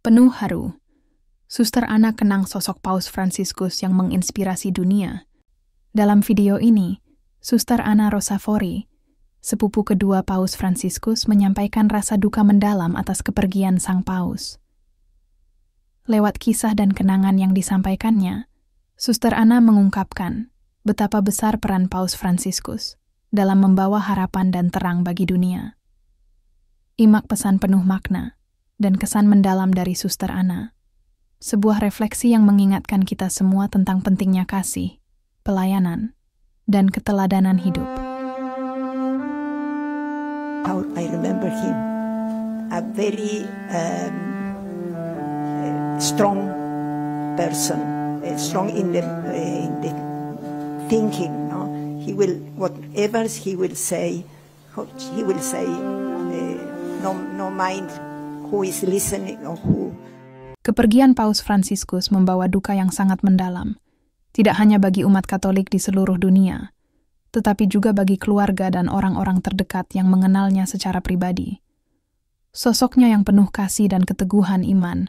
Penuh haru, Suster Anna kenang sosok Paus Fransiskus yang menginspirasi dunia. Dalam video ini, Suster Anna Rosafori, sepupu kedua Paus Fransiskus, menyampaikan rasa duka mendalam atas kepergian sang Paus. Lewat kisah dan kenangan yang disampaikannya, Suster Anna mengungkapkan betapa besar peran Paus Fransiskus dalam membawa harapan dan terang bagi dunia. Imak pesan penuh makna dan kesan mendalam dari Suster Anna, sebuah refleksi yang mengingatkan kita semua tentang pentingnya kasih, pelayanan, dan keteladanan hidup. I remember him, a very strong person, strong in the thinking. No, he will whatever he will say. No mind who is listening or who. Kepergian Paus Fransiskus membawa duka yang sangat mendalam, tidak hanya bagi umat Katolik di seluruh dunia, tetapi juga bagi keluarga dan orang-orang terdekat yang mengenalnya secara pribadi. Sosoknya yang penuh kasih dan keteguhan iman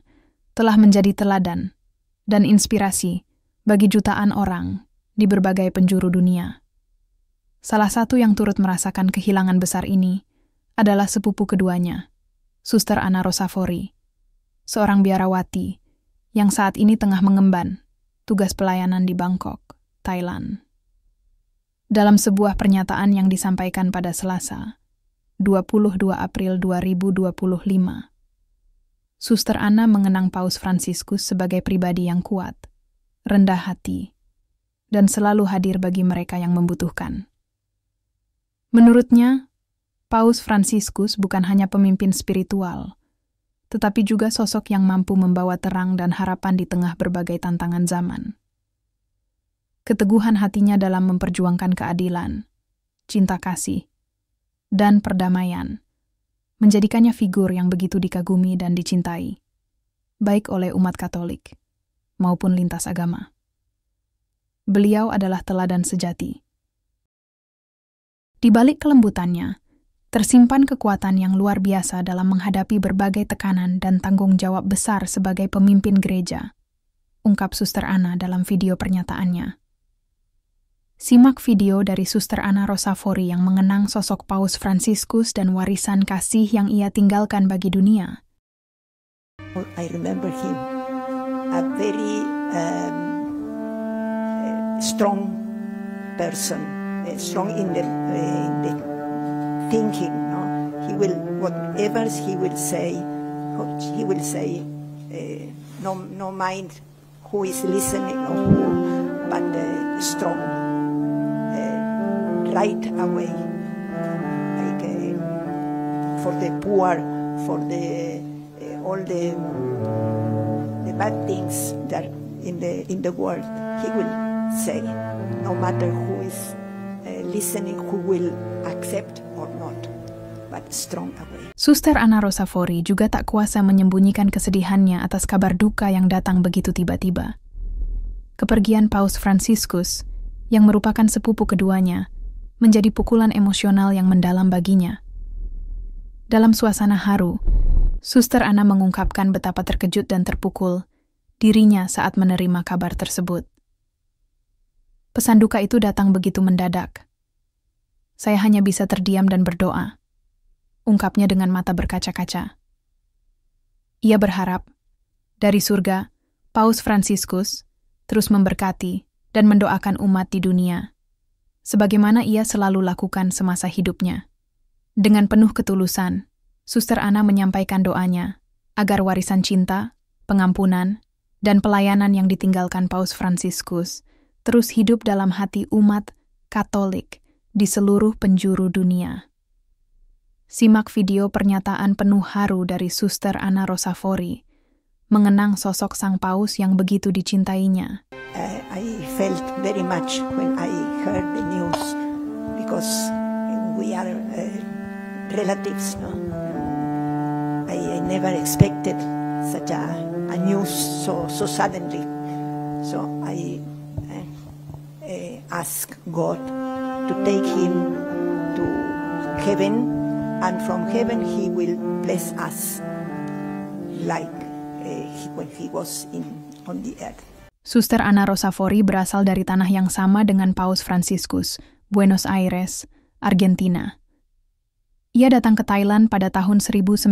telah menjadi teladan dan inspirasi bagi jutaan orang di berbagai penjuru dunia. Salah satu yang turut merasakan kehilangan besar ini adalah sepupu keduanya, Suster Anna Rosafori, seorang biarawati yang saat ini tengah mengemban tugas pelayanan di Bangkok, Thailand. Dalam sebuah pernyataan yang disampaikan pada Selasa, 22 April 2025, Suster Anna mengenang Paus Fransiskus sebagai pribadi yang kuat, rendah hati, dan selalu hadir bagi mereka yang membutuhkan. Menurutnya, Paus Fransiskus bukan hanya pemimpin spiritual, tetapi juga sosok yang mampu membawa terang dan harapan di tengah berbagai tantangan zaman. Keteguhan hatinya dalam memperjuangkan keadilan, cinta kasih, dan perdamaian menjadikannya figur yang begitu dikagumi dan dicintai, baik oleh umat Katolik maupun lintas agama. Beliau adalah teladan sejati. Di balik kelembutannya, tersimpan kekuatan yang luar biasa dalam menghadapi berbagai tekanan dan tanggung jawab besar sebagai pemimpin gereja, ungkap Suster Anna dalam video pernyataannya. Simak video dari Suster Anna Rosafori yang mengenang sosok Paus Fransiskus dan warisan kasih yang ia tinggalkan bagi dunia. I remember him, a very strong person, strong in the thinking. No, he will whatever he will say. No mind who is listening or who, but strong. Right away, like for the poor, for the all the bad things that in the world, he will say, no matter who is listening, who will accept or not, but strong away. Suster Anna Rosafori juga tak kuasa menyembunyikan kesedihannya atas kabar duka yang datang begitu tiba-tiba. Kepergian Paus Fransiskus, yang merupakan sepupu keduanya, menjadi pukulan emosional yang mendalam baginya. Dalam suasana haru, Suster Anna mengungkapkan betapa terkejut dan terpukul dirinya saat menerima kabar tersebut. Pesan duka itu datang begitu mendadak. Saya hanya bisa terdiam dan berdoa, ungkapnya dengan mata berkaca-kaca. Ia berharap, dari surga, Paus Fransiskus terus memberkati dan mendoakan umat di dunia, sebagaimana ia selalu lakukan semasa hidupnya. Dengan penuh ketulusan, Suster Anna menyampaikan doanya agar warisan cinta, pengampunan, dan pelayanan yang ditinggalkan Paus Fransiskus terus hidup dalam hati umat Katolik di seluruh penjuru dunia. Simak video pernyataan penuh haru dari Suster Anna Rosafori mengenang sosok sang Paus yang begitu dicintainya. I felt very much when I heard the news, because we are relatives. No? I never expected such a news so suddenly. So I ask God to take him to heaven, and from heaven he will bless us like when he was on the earth. Suster Ana Rosafori berasal dari tanah yang sama dengan Paus Fransiskus, Buenos Aires, Argentina. Ia datang ke Thailand pada tahun 1966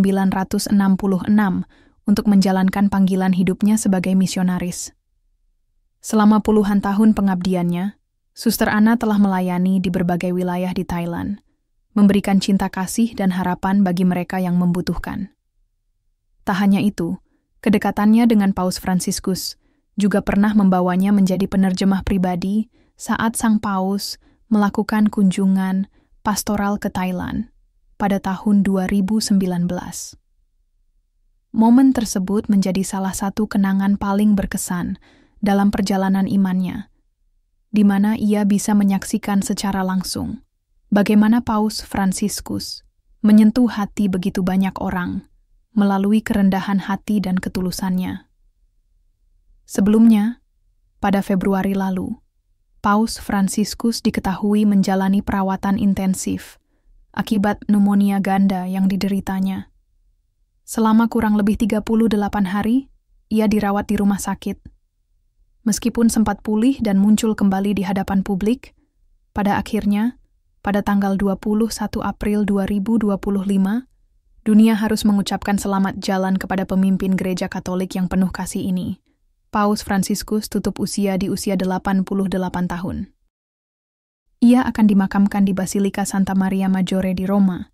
untuk menjalankan panggilan hidupnya sebagai misionaris. Selama puluhan tahun pengabdiannya, Suster Ana telah melayani di berbagai wilayah di Thailand, memberikan cinta kasih dan harapan bagi mereka yang membutuhkan. Tak hanya itu, kedekatannya dengan Paus Fransiskus juga pernah membawanya menjadi penerjemah pribadi saat sang Paus melakukan kunjungan pastoral ke Thailand pada tahun 2019. Momen tersebut menjadi salah satu kenangan paling berkesan dalam perjalanan imannya, di mana ia bisa menyaksikan secara langsung bagaimana Paus Fransiskus menyentuh hati begitu banyak orang melalui kerendahan hati dan ketulusannya. Sebelumnya, pada Februari lalu, Paus Fransiskus diketahui menjalani perawatan intensif akibat pneumonia ganda yang dideritanya. Selama kurang lebih 38 hari, ia dirawat di rumah sakit. Meskipun sempat pulih dan muncul kembali di hadapan publik, pada akhirnya, pada tanggal 21 April 2025, dunia harus mengucapkan selamat jalan kepada pemimpin gereja Katolik yang penuh kasih ini. Paus Fransiskus tutup usia di usia 88 tahun. Ia akan dimakamkan di Basilika Santa Maria Maggiore di Roma,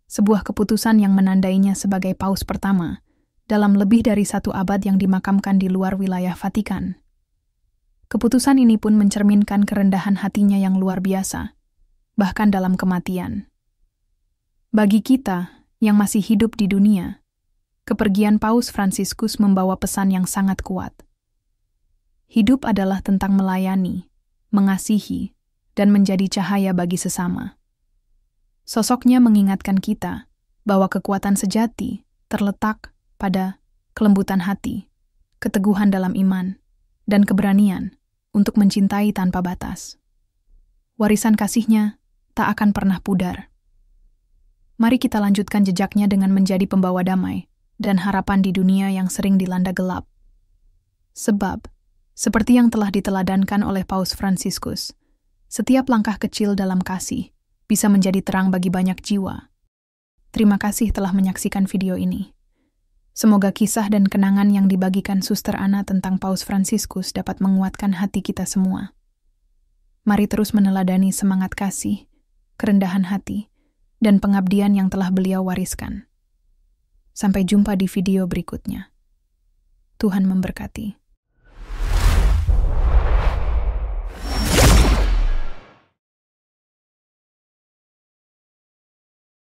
sebuah keputusan yang menandainya sebagai Paus pertama dalam lebih dari 1 abad yang dimakamkan di luar wilayah Vatikan. Keputusan ini pun mencerminkan kerendahan hatinya yang luar biasa, bahkan dalam kematian. Bagi kita yang masih hidup di dunia, kepergian Paus Fransiskus membawa pesan yang sangat kuat. Hidup adalah tentang melayani, mengasihi, dan menjadi cahaya bagi sesama. Sosoknya mengingatkan kita bahwa kekuatan sejati terletak pada kelembutan hati, keteguhan dalam iman, dan keberanian untuk mencintai tanpa batas. Warisan kasihnya tak akan pernah pudar. Mari kita lanjutkan jejaknya dengan menjadi pembawa damai dan harapan di dunia yang sering dilanda gelap. Sebab, seperti yang telah diteladankan oleh Paus Fransiskus, setiap langkah kecil dalam kasih bisa menjadi terang bagi banyak jiwa. Terima kasih telah menyaksikan video ini. Semoga kisah dan kenangan yang dibagikan Suster Ana tentang Paus Fransiskus dapat menguatkan hati kita semua. Mari terus meneladani semangat kasih, kerendahan hati, dan pengabdian yang telah beliau wariskan. Sampai jumpa di video berikutnya. Tuhan memberkati.